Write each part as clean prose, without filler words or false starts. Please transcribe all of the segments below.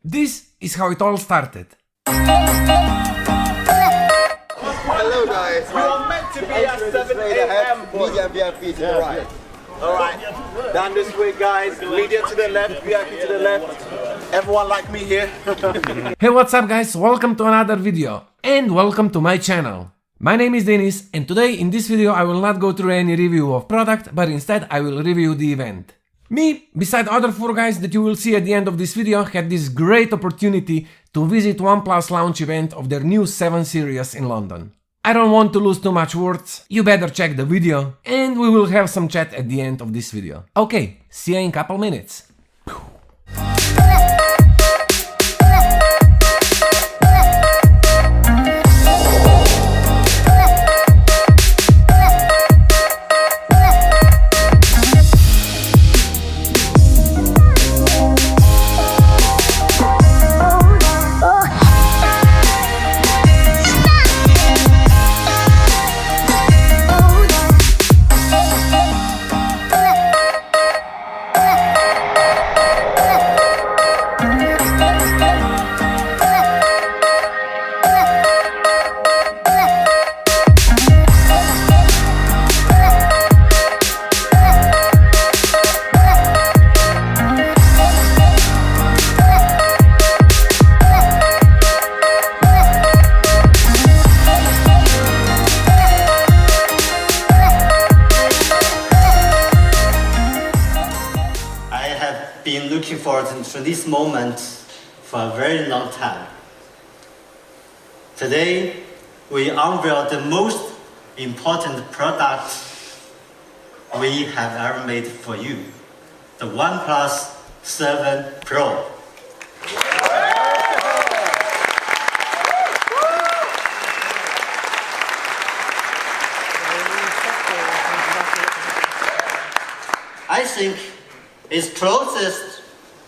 This is how it all started. Hello guys. We are meant to be at 7 a.m. Media VIP to the right. Alright, down this way guys, media to the left, VIP to the left. Everyone like me here. Hey, what's up guys, welcome to another video and welcome to my channel. My name is Denis and today in this video I will not go through any review of product, but instead I will review the event. Me, beside other 4 guys that you will see at the end of this video, had this great opportunity to visit OnePlus Launch event of their new 7 series in London. I don't want to lose too much words, you better check the video and we will have some chat at the end of this video. Okay, see you in couple minutes. Been looking forward to this moment for a very long time. Today, we unveil the most important product we have ever made for you, the OnePlus 7 Pro. I think it's closest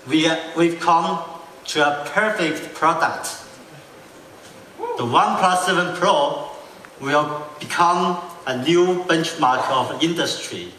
we've come to a perfect product. The OnePlus 7 Pro will become a new benchmark of industry.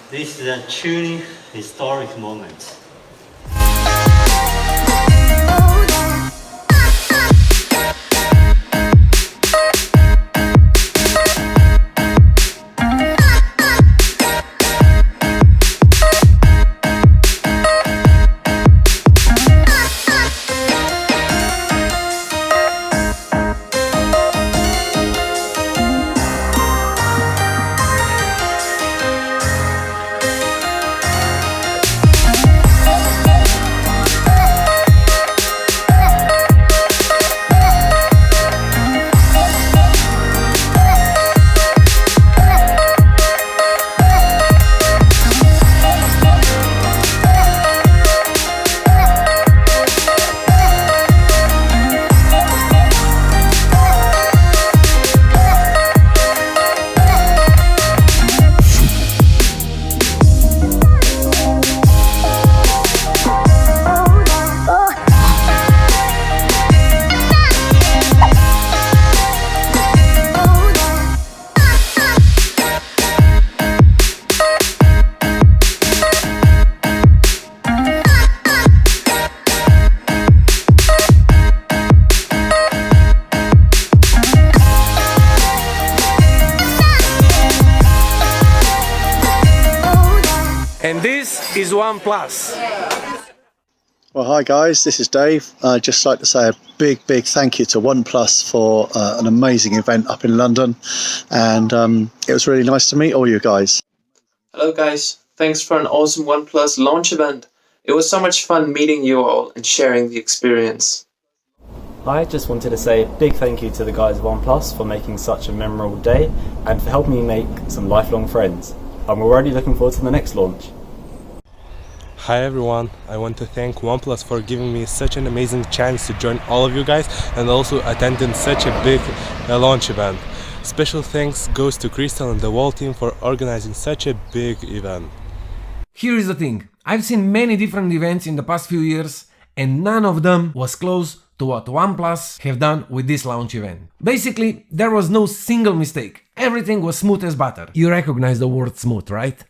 This is a truly historic moment. And this is OnePlus. Well, hi guys, this is Dave. I'd just like to say a big thank you to OnePlus for an amazing event up in London, and it was really nice to meet all you guys. Hello guys, thanks for an awesome OnePlus launch event. It was so much fun meeting you all and sharing the experience. I just wanted to say a big thank you to the guys at OnePlus for making such a memorable day and for helping me make some lifelong friends. I'm already looking forward to the next launch. Hi everyone, I want to thank OnePlus for giving me such an amazing chance to join all of you guys and also attending such a big launch event. Special thanks goes to Crystal and the whole team for organizing such a big event. Here is the thing, I've seen many different events in the past few years and none of them was close to what OnePlus have done with this launch event. Basically, there was no single mistake. Everything was smooth as butter. You recognize the word smooth, right?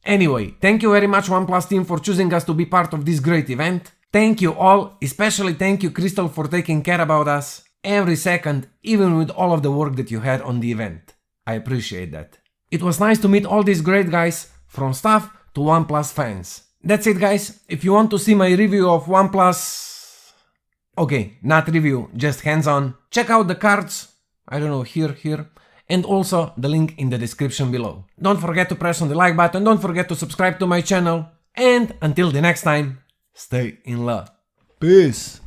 Anyway, thank you very much OnePlus team for choosing us to be part of this great event. Thank you all, especially thank you Crystal for taking care about us every second, even with all of the work that you had on the event. I appreciate that. It was nice to meet all these great guys, from staff to OnePlus fans. That's it guys, if you want to see my review of OnePlus... Okay, not review, just hands-on. Check out the cards, I don't know, here, and also the link in the description below. Don't forget to press on the like button, don't forget to subscribe to my channel, and until the next time, stay in love. Peace!